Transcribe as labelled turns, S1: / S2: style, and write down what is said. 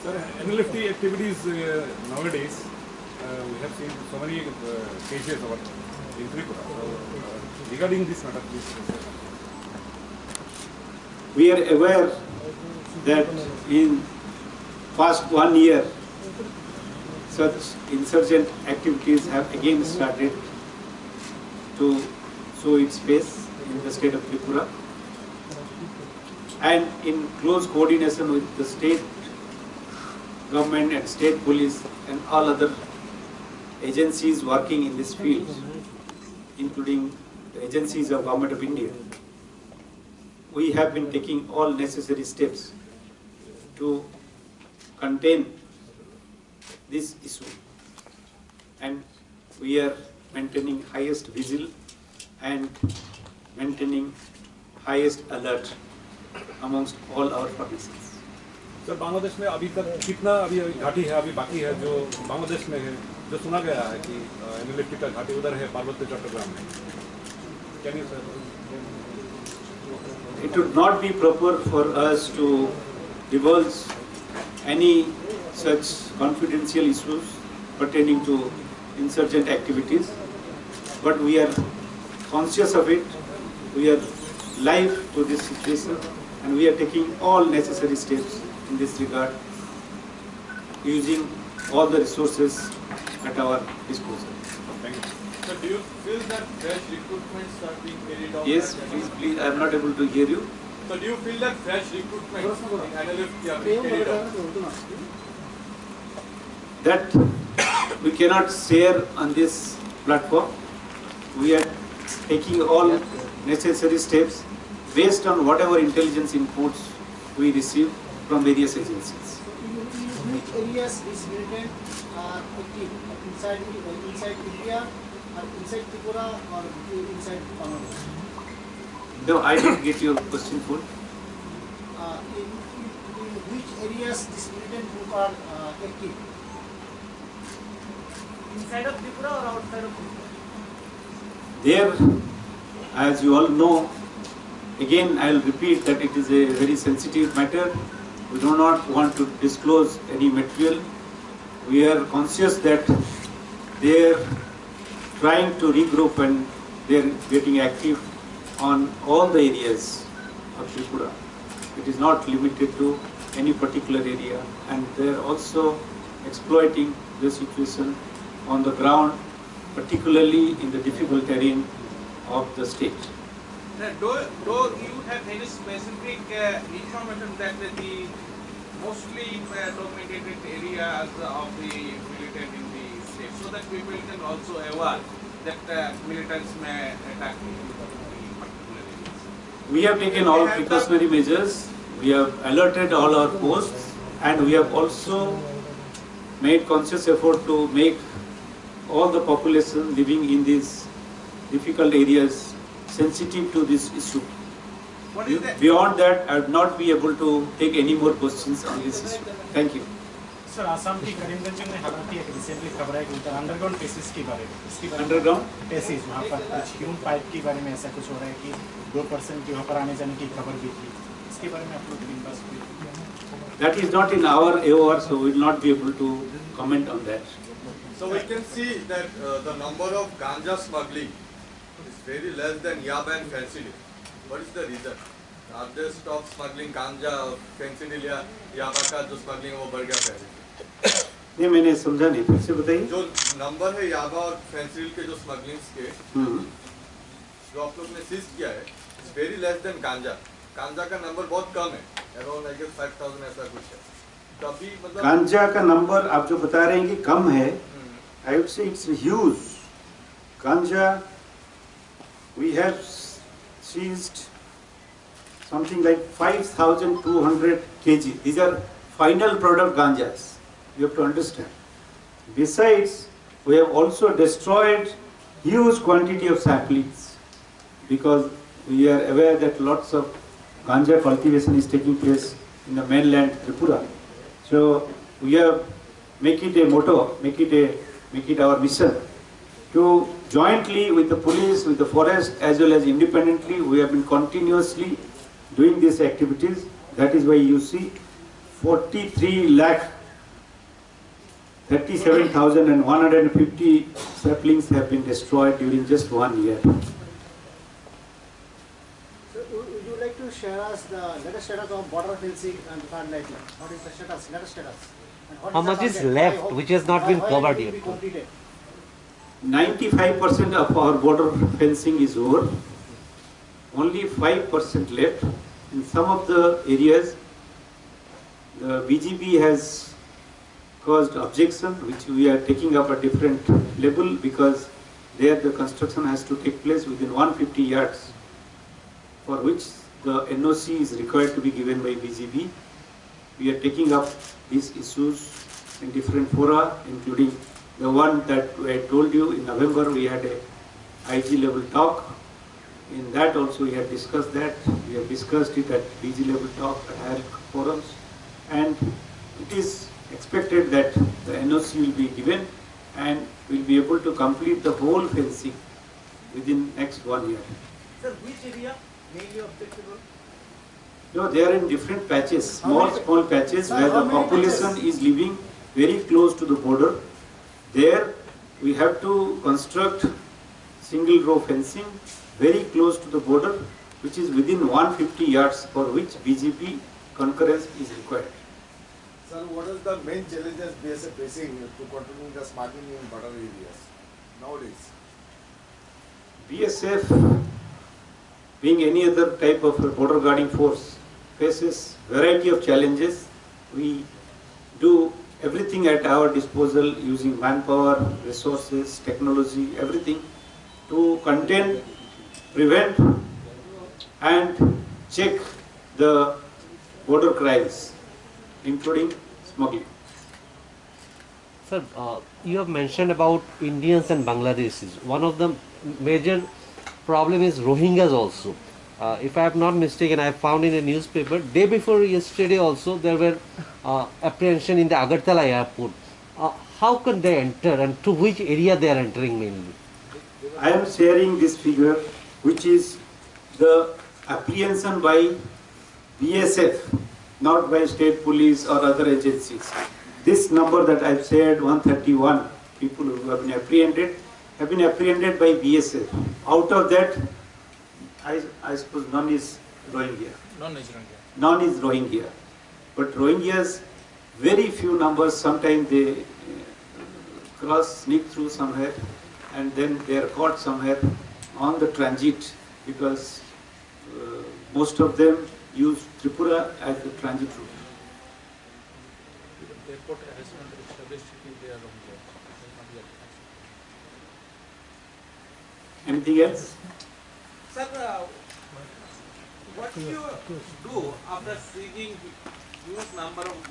S1: Sir, NLFT activities nowadays, we have seen so many cases over in Tripura. So, regarding this matter, please.
S2: We are aware that in past 1 year, such insurgent activities have again started to show its face in the state of Tripura. And in close coordination with the state government and state police and all other agencies working in this field, including the agencies of Government of India, we have been taking all necessary steps to contain this issue. And we are maintaining highest vigil and maintaining highest alert amongst all our forces.
S1: Sir, Bangladesh में अभी तक कितना अभी घाटी है, अभी बाकी है जो बांग्लादेश में है, जो सुना गया है कि NLFT का घाटी उधर है पार्वत्य चट्टग्राम में? Can you say?
S2: It would not be proper for us to divulge any such confidential issues pertaining to insurgent activities, but we are conscious of it, we are live to this situation, and we are taking all necessary steps in this regard, using all the resources at our disposal.
S1: Thank you.
S3: So do you feel that fresh recruitments are being carried out?
S2: Yes, please, I am not able to hear you.
S3: So do you feel that fresh recruitments in NLFT are being carried out?
S2: That we cannot share on this platform. We are taking all necessary steps based on whatever intelligence inputs we receive from various agencies.
S4: Which areas is militant active inside India, or inside Tripura, or inside Bangladesh?
S2: No, I didn't get your question full.
S4: In which areas this militant group are active? Inside of Tripura or outside of Tripura?
S2: There, as you all know, again I will repeat that it is a very sensitive matter. We do not want to disclose any material. We are conscious that they are trying to regroup and they are getting active on all the areas of Tripura. It is not limited to any particular area, and they are also exploiting the situation on the ground, particularly in the difficult terrain of the state.
S5: Do you have any specific information that the mostly dominated areas of the militant in the state, so that people can also aware that militants may attack the particular areas?
S2: We have taken all precautionary measures. We have alerted all our posts, and we have also made conscious effort to make all the population living in these difficult areas sensitive to this issue. Beyond that, I would not be able to take any more questions on this issue. Thank you.
S6: Sir, Assam की करीमगंज में हालांकि एक recently खबर है कि underground टेसिस के बारे में, इसके बारे में
S2: अंडरग्राउंड
S6: टेसिस वहाँ पर कुछ ह्यूमन पाइप के बारे में ऐसा कुछ हो रहा है कि 2% के वहाँ पर आने जाने की खबर भी थी, इसके बारे में आप लोग दिन बस
S2: That is not in our AOR, so we will not be able to comment on that.
S3: So we can see that the number of ganja smuggling is very less than yaba and fentanyl. What is the reason? Are they stopped smuggling ganja or fentanyl या yaba का जो smuggling है वो बढ़ गया पहले?
S2: नहीं, मैंने समझा नहीं, फिर से बताइए।
S3: जो नंबर है याबा और fentanyl के जो smugglings के जो आप लोग ने सीज किया है, it's very less than ganja. गांजा का नंबर बहुत कम है, around I guess 5,000 ऐसा कुछ है। तभी मतलब
S2: गांजा का नंबर आप जो बता रहे हैं कि कम है, I would say it's huge. Ganja, we have seized something like 5,200 kg. These are final product ganjas. You have to understand. Besides, we have also destroyed huge quantity of saplings because we are aware that lots of ganja cultivation is taking place in the mainland Tripura. So we have make it a motto, make it our mission to jointly with the police, with the forest, as well as independently, we have been continuously doing these activities. That is why you see 43 lakh 37,150 saplings have been destroyed during just 1 year.
S4: So would you like to share us the latest status of border fencing and third lighting? What is the status, latest status? And what
S7: How
S4: the
S7: much is
S4: target?
S7: left,
S4: By how-
S7: which has not
S4: by
S7: been
S4: when
S7: covered
S4: it will
S7: yet?
S4: be completed?
S2: 95% of our border fencing is over. Only 5% left. In some of the areas, the BGP has caused objection, which we are taking up a different level, because there the construction has to take place within 150 yards, for which the NOC is required to be given by BGP. We are taking up these issues in different fora, including the one that I told you in November. We had a IG level talk. In that also we have discussed that. We have discussed it at DG level talk at higher forums, and it is expected that the NOC will be given and will be able to complete the whole fencing within next 1 year.
S4: Sir, which area mainly objectable?
S2: No, they are in different patches,
S4: How
S2: small
S4: many-
S2: patches
S4: Sir,
S2: where
S4: how
S2: the
S4: many
S2: population
S4: patches?
S2: is living very close to the border. There we have to construct single row fencing very close to the border, which is within 150 yards, for which BGP concurrence is required.
S8: Sir, what is the main challenges BSF facing to controlling the smuggling in border areas nowadays?
S2: BSF, being any other type of a border guarding force, faces variety of challenges. We do everything at our disposal using manpower, resources, technology, everything to contain, prevent and check the border crimes, including smuggling.
S7: Sir, you have mentioned about Indians and Bangladeshis. One of the major problem is Rohingyas also. If I am not mistaken, I found in a newspaper, day before yesterday also, there were apprehension in the Agartala airport. How can they enter and to which area they are entering mainly?
S2: I am sharing this figure, which is the apprehension by BSF, not by state police or other agencies. This number that I have shared, 131 people who have been apprehended by BSF. Out of that, I suppose none is Rohingya. None is Rohingya. But Rohingyas, very few numbers, sometimes they sneak through somewhere, and then they are caught somewhere on the transit, because most of them use Tripura as the transit route. Anything else?
S5: Sir, what do you do after seizing huge number of